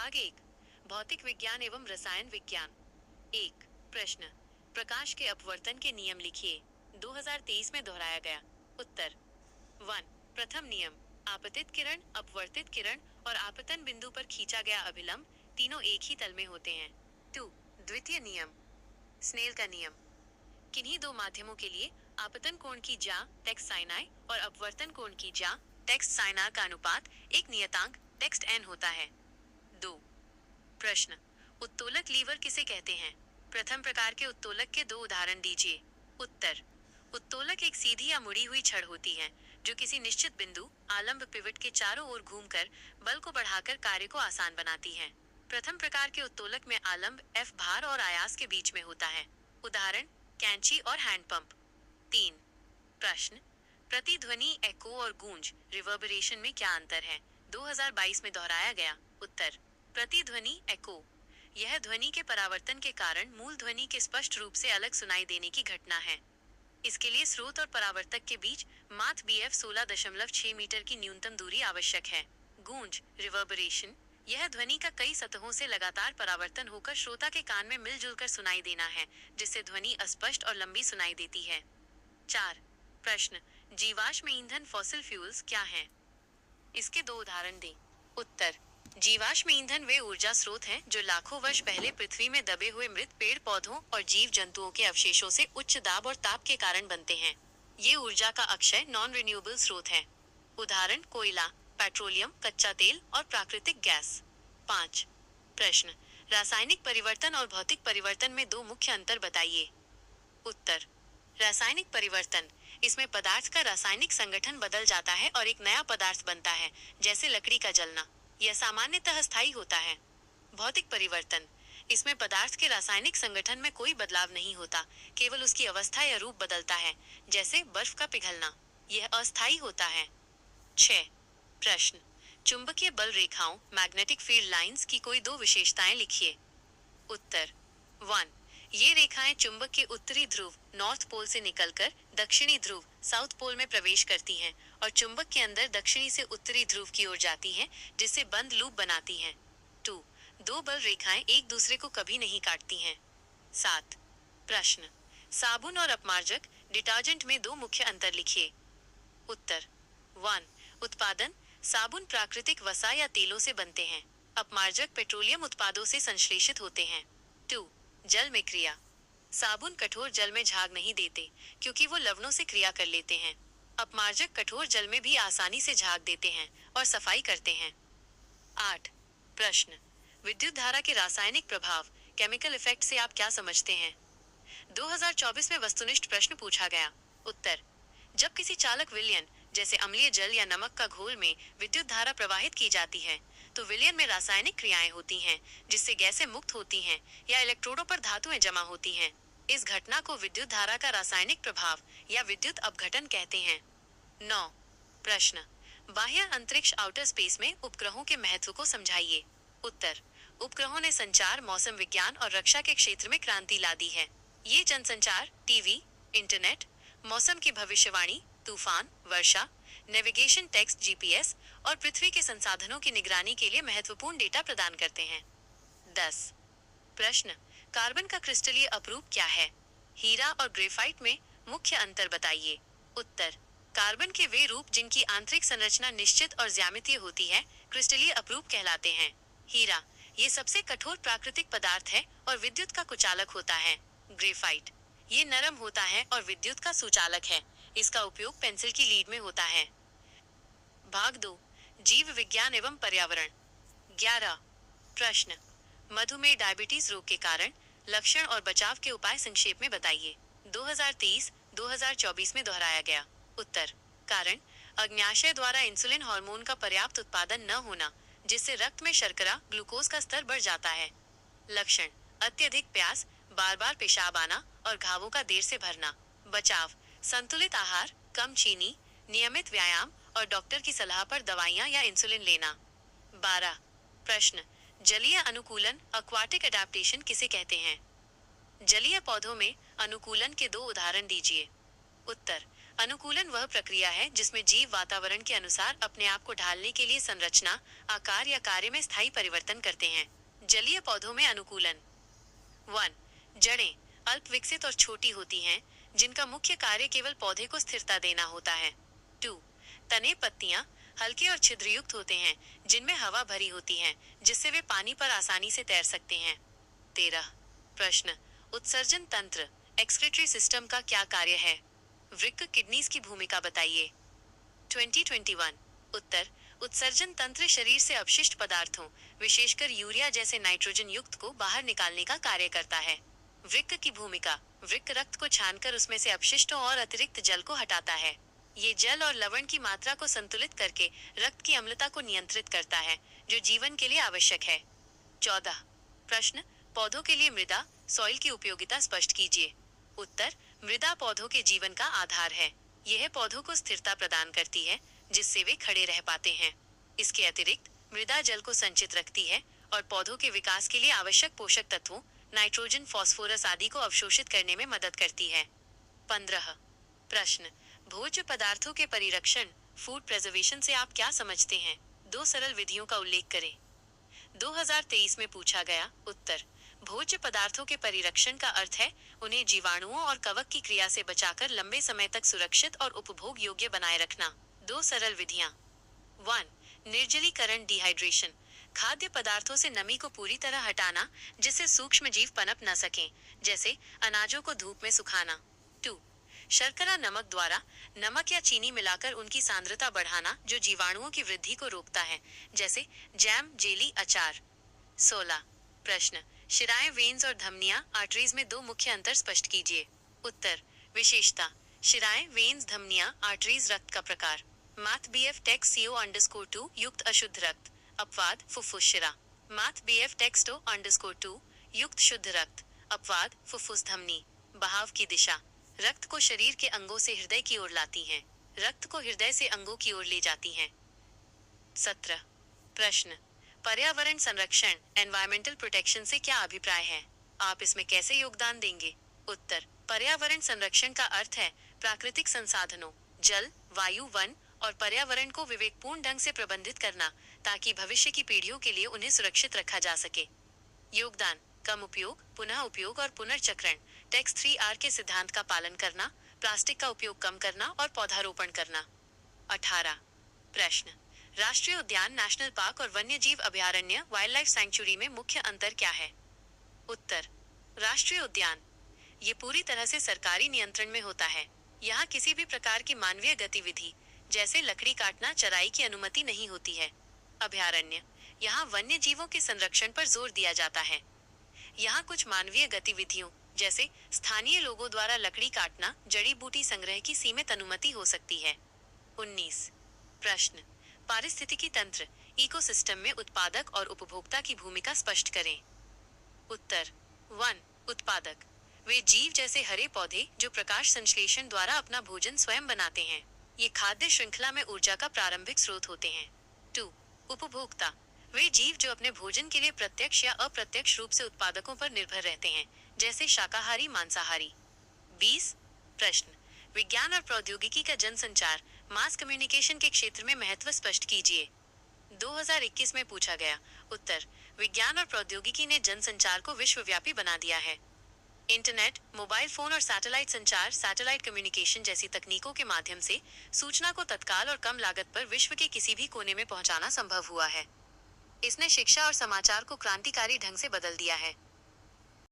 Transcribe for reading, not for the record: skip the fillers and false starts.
भाग एक, भौतिक विज्ञान एवं रसायन विज्ञान। एक प्रश्न, प्रकाश के अपवर्तन के नियम लिखिए। 2023 में दोहराया गया। उत्तर। 1, प्रथम नियम, आपतित किरण, अपवर्तित किरण और आपतन बिंदु पर खींचा गया अभिलंब तीनों एक ही तल में होते हैं। 2, द्वितीय नियम, स्नेल का नियम, किन्हीं दो माध्यमों के लिए आपतन कोण की ज्या टेक्स्ट साइन आई और अपवर्तन कोण की ज्या टेक्स्ट साइन आर का अनुपात एक नियतांक टेक्स्ट एन होता है। 2, प्रश्न, उत्तोलक लीवर किसे कहते हैं? प्रथम प्रकार के उत्तोलक के दो उदाहरण दीजिए। उत्तर। उत्तोलक एक सीधी या मुड़ी हुई छड़ होती है जो किसी निश्चित बिंदु आलंब पिवट के चारों ओर घूमकर बल को बढ़ाकर कार्य को आसान बनाती है। प्रथम प्रकार के उत्तोलक में आलंब एफ भार और आयास के बीच में होता है। उदाहरण, कैंची और हैंडपंप। 3, प्रश्न, प्रतिध्वनि एको और गूंज रिवर्बरेशन में क्या अंतर है? 2022 में दोहराया गया। उत्तर। प्रतिध्वनि एको, यह ध्वनि के परावर्तन के कारण मूल ध्वनि के स्पष्ट रूप से अलग सुनाई देने की घटना है। इसके लिए स्रोत और परावर्तक के बीच मात BF 16.6 मीटर की न्यूनतम दूरी आवश्यक है। गूंज रिवर्बरेशन, यह ध्वनि का कई सतहों से लगातार परावर्तन होकर श्रोता के कान में मिलजुल कर सुनाई देना है, जिससे ध्वनि अस्पष्ट और लंबी सुनाई देती है। 4, प्रश्न, जीवाश्म ईंधन फॉसिल फ्यूल्स क्या हैं? इसके दो उदाहरण दें। उत्तर। जीवाश्म ईंधन वे ऊर्जा स्रोत हैं जो लाखों वर्ष पहले पृथ्वी में दबे हुए मृत पेड़ पौधों और जीव जंतुओं के अवशेषों से उच्च दाब और ताप के कारण बनते हैं। ये ऊर्जा का अक्षय नॉन रिन्यूएबल स्रोत है। उदाहरण, कोयला, पेट्रोलियम, कच्चा तेल और प्राकृतिक गैस। 5, प्रश्न, रासायनिक परिवर्तन और भौतिक परिवर्तन में दो मुख्य अंतर बताइए। उत्तर। रासायनिक परिवर्तन, इसमें पदार्थ का रासायनिक संगठन बदल जाता है और एक नया पदार्थ बनता है, जैसे लकड़ी का जलना। यह सामान्यतः स्थायी होता है। भौतिक परिवर्तन, इसमें पदार्थ के रासायनिक संगठन में कोई बदलाव नहीं होता, केवल उसकी अवस्था या रूप बदलता है, जैसे बर्फ का पिघलना। यह अस्थायी होता है। 6, प्रश्न, चुंबकीय बल रेखाओं मैग्नेटिक फील्ड लाइंस की कोई दो विशेषताएं लिखिए। उत्तर। 1, ये रेखाएं चुंबक के उत्तरी ध्रुव नॉर्थ पोल से निकलकर दक्षिणी ध्रुव साउथ पोल में प्रवेश करती हैं और चुंबक के अंदर दक्षिणी से उत्तरी ध्रुव की ओर जाती हैं, जिससे बंद लूप बनाती हैं। 2, दो बल रेखाएं एक दूसरे को कभी नहीं काटती हैं। 7, प्रश्न, साबुन और अपमार्जक डिटर्जेंट में दो मुख्य अंतर लिखिए। उत्तर। 1, उत्पादन, साबुन प्राकृतिक वसा या तेलों से बनते हैं, अपमार्जक पेट्रोलियम उत्पादों से संश्लेषित होते हैं। 2, जल में क्रिया, साबुन कठोर जल में झाग नहीं देते क्योंकि वो लवणों से क्रिया कर लेते हैं। अपमार्जक कठोर जल में भी आसानी से झाग देते हैं और सफाई करते हैं। 8, प्रश्न, विद्युत धारा के रासायनिक प्रभाव केमिकल इफेक्ट से आप क्या समझते हैं? 2024 में वस्तुनिष्ठ प्रश्न पूछा गया। उत्तर। जब किसी चालक विलयन जैसे अम्लीय जल या नमक का घोल में विद्युत धारा प्रवाहित की जाती है तो विलयन में रासायनिक क्रियाएं होती हैं, जिससे गैसें मुक्त होती हैं या इलेक्ट्रोडों पर धातुएं जमा होती हैं। इस घटना को विद्युत धारा का रासायनिक प्रभाव या विद्युत अपघटन कहते हैं। 9, प्रश्न, बाह्य अंतरिक्ष आउटर स्पेस में उपग्रहों के महत्व को समझाइए। उत्तर। उपग्रहों ने संचार, मौसम विज्ञान और रक्षा के क्षेत्र में क्रांति ला दी है। ये जनसंचार, टीवी, इंटरनेट, मौसम की भविष्यवाणी, तूफान, वर्षा, नेविगेशन टेक्स्ट GPS और पृथ्वी के संसाधनों की निगरानी के लिए महत्वपूर्ण डेटा प्रदान करते हैं। 10, प्रश्न, कार्बन का क्रिस्टलीय अपरूप क्या है? हीरा और ग्रेफाइट में मुख्य अंतर बताइए। उत्तर। कार्बन के वे रूप जिनकी आंतरिक संरचना निश्चित और ज्यामितीय होती है क्रिस्टलीय अपरूप कहलाते हैं। हीरा, ये सबसे कठोर प्राकृतिक पदार्थ है और विद्युत का कुचालक होता है। ग्रेफाइट, ये नरम होता है और विद्युत का सुचालक है। इसका उपयोग पेंसिल की लीड में होता है। भाग 2, जीव विज्ञान एवं पर्यावरण। 11, प्रश्न, मधुमेह डायबिटीज रोग के कारण, लक्षण और बचाव के उपाय संक्षेप में बताइए। 2023-2024 में दोहराया गया। उत्तर। कारण, अग्न्याशय द्वारा इंसुलिन हार्मोन का पर्याप्त उत्पादन न होना, जिससे रक्त में शर्करा ग्लूकोज का स्तर बढ़ जाता है। लक्षण, अत्यधिक प्यास, बार बार पेशाब आना और घावों का देर से भरना। बचाव, संतुलित आहार, कम चीनी, नियमित व्यायाम और डॉक्टर की सलाह पर दवाइयां या इंसुलिन लेना। 12, प्रश्न, जलीय अनुकूलन एक्वाटिक अडेप्टेशन किसे कहते हैं? जलीय पौधों में अनुकूलन के दो उदाहरण दीजिए। उत्तर। अनुकूलन वह प्रक्रिया है जिसमें जीव वातावरण के अनुसार अपने आप को ढालने के लिए संरचना, आकार या कार्य में स्थायी परिवर्तन करते हैं। जलीय पौधों में अनुकूलन। 1. जड़ें अल्प विकसित और छोटी होती हैं, जिनका मुख्य कार्य केवल पौधे को स्थिरता देना होता है। 2. तने पत्तियां हल्के और छिद्रयुक्त होते हैं, जिनमें हवा भरी होती है, जिससे वे पानी पर आसानी से तैर सकते हैं। 13. प्रश्न, उत्सर्जन तंत्र एक्सक्रीटरी सिस्टम का क्या कार्य है? वृक्क किडनीज की भूमिका बताइए। 2021 उत्तर, उत्सर्जन तंत्र शरीर से अपशिष्ट पदार्थों, विशेषकर यूरिया जैसे नाइट्रोजन युक्त को बाहर निकालने का कार्य करता है। वृक्क की भूमिका, वृक्क रक्त को छानकर उसमें से अपशिष्टों और अतिरिक्त जल को हटाता है। ये जल और लवण की मात्रा को संतुलित करके रक्त की अम्लता को नियंत्रित करता है, जो जीवन के लिए आवश्यक है। 14. प्रश्न, पौधों के लिए मृदा सॉइल की उपयोगिता स्पष्ट कीजिए। उत्तर, मृदा पौधों के जीवन का आधार है। यह पौधों को स्थिरता प्रदान करती है, जिससे वे खड़े रह पाते हैं। इसके अतिरिक्त मृदा जल को संचित रखती है और पौधों के विकास के लिए आवश्यक पोषक तत्वों, नाइट्रोजन, फास्फोरस आदि को अवशोषित करने में मदद करती है। 15. प्रश्न, भोज्य पदार्थों के परिरक्षण फूड प्रिजर्वेशन से आप क्या समझते हैं? 2 सरल विधियों का उल्लेख करें। 2023 में पूछा गया। उत्तर, भोज्य पदार्थों के परिरक्षण का अर्थ है उन्हें जीवाणुओं और कवक की क्रिया से बचाकर लंबे समय तक सुरक्षित और उपभोग योग्य बनाए रखना। 2 सरल विधियां। 1. निर्जलीकरण डिहाइड्रेशन, खाद्य पदार्थों से नमी को पूरी तरह हटाना, जिससे सूक्ष्म जीव पनप न सकें, जैसे अनाजों को धूप में सुखाना। 2. शर्करा नमक द्वारा नमक या चीनी मिलाकर उनकी सांद्रता बढ़ाना, जो जीवाणुओं की वृद्धि को रोकता है, जैसे जैम, जेली, अचार। 16. प्रश्न, शिराएं वेन्स और धमनियां आर्टरीज में 2 मुख्य अंतर स्पष्ट कीजिए। उत्तर, विशेषता, शिराएं वेन्स, धमनियां, आर्टरीज, रक्त का प्रकार। माथ BF टेक्स्ट CO_2 युक्त अशुद्ध रक्त। अपवाद, फुफ्फुस शिरा। माथ BF टेक्स्ट O_2 युक्त शुद्ध रक्त। अपवाद, फुफ्फुस धमनी। बहाव की दिशा, रक्त को शरीर के अंगों से हृदय की ओर लाती हैं, रक्त को हृदय से अंगों की ओर ले जाती हैं। 17. प्रश्न, पर्यावरण संरक्षण एनवायरमेंटल प्रोटेक्शन से क्या अभिप्राय है? आप इसमें कैसे योगदान देंगे? उत्तर, पर्यावरण संरक्षण का अर्थ है प्राकृतिक संसाधनों, जल, वायु, वन और पर्यावरण को विवेकपूर्ण ढंग से प्रबंधित करना, ताकि भविष्य की पीढ़ियों के लिए उन्हें सुरक्षित रखा जा सके। योगदान, कम उपयोग, पुनः उपयोग और पुनर्चक्रण, टेक्स्ट 3R के सिद्धांत का पालन करना, प्लास्टिक का उपयोग कम करना और पौधारोपण करना। 18. प्रश्न, राष्ट्रीय उद्यान, नेशनल पार्क और वन्यजीव अभयारण्य वाइल्ड लाइफ सैंक्चुरी में मुख्य अंतर क्या है? उत्तर, राष्ट्रीय उद्यान ये पूरी तरह से सरकारी नियंत्रण में होता है। यहाँ किसी भी प्रकार की मानवीय गतिविधि जैसे लकड़ी काटना, चराई की अनुमति नहीं होती है। अभयारण्य, यहाँ वन्य जीवों के संरक्षण पर जोर दिया जाता है। यहाँ कुछ मानवीय गतिविधियों जैसे स्थानीय लोगों द्वारा लकड़ी काटना, जड़ी बूटी संग्रह की सीमित अनुमति हो सकती है। 19. प्रश्न, पारिस्थितिकी तंत्र इकोसिस्टम में उत्पादक और उपभोक्ता की भूमिका स्पष्ट करें। उत्तर, 1. उत्पादक वे जीव जैसे हरे पौधे जो प्रकाश संश्लेषण द्वारा अपना भोजन स्वयं बनाते हैं। ये खाद्य श्रृंखला में ऊर्जा का प्रारंभिक स्रोत होते हैं। 2. उपभोक्ता वे जीव जो अपने भोजन के लिए प्रत्यक्ष या अप्रत्यक्ष रूप से उत्पादकों पर निर्भर रहते हैं, जैसे शाकाहारी, मांसाहारी। 20. प्रश्न, विज्ञान और प्रौद्योगिकी का जनसंचार मास कम्युनिकेशन के क्षेत्र में महत्व स्पष्ट कीजिए। 2021 में पूछा गया। उत्तर, विज्ञान और प्रौद्योगिकी ने जनसंचार को विश्वव्यापी बना दिया है। इंटरनेट, मोबाइल फोन और सैटेलाइट संचार, सैटेलाइट कम्युनिकेशन जैसी तकनीकों के माध्यम से सूचना को तत्काल और कम लागत पर विश्व के किसी भी कोने में पहुंचाना संभव हुआ है। इसने शिक्षा और समाचार को क्रांतिकारी ढंग से बदल दिया है।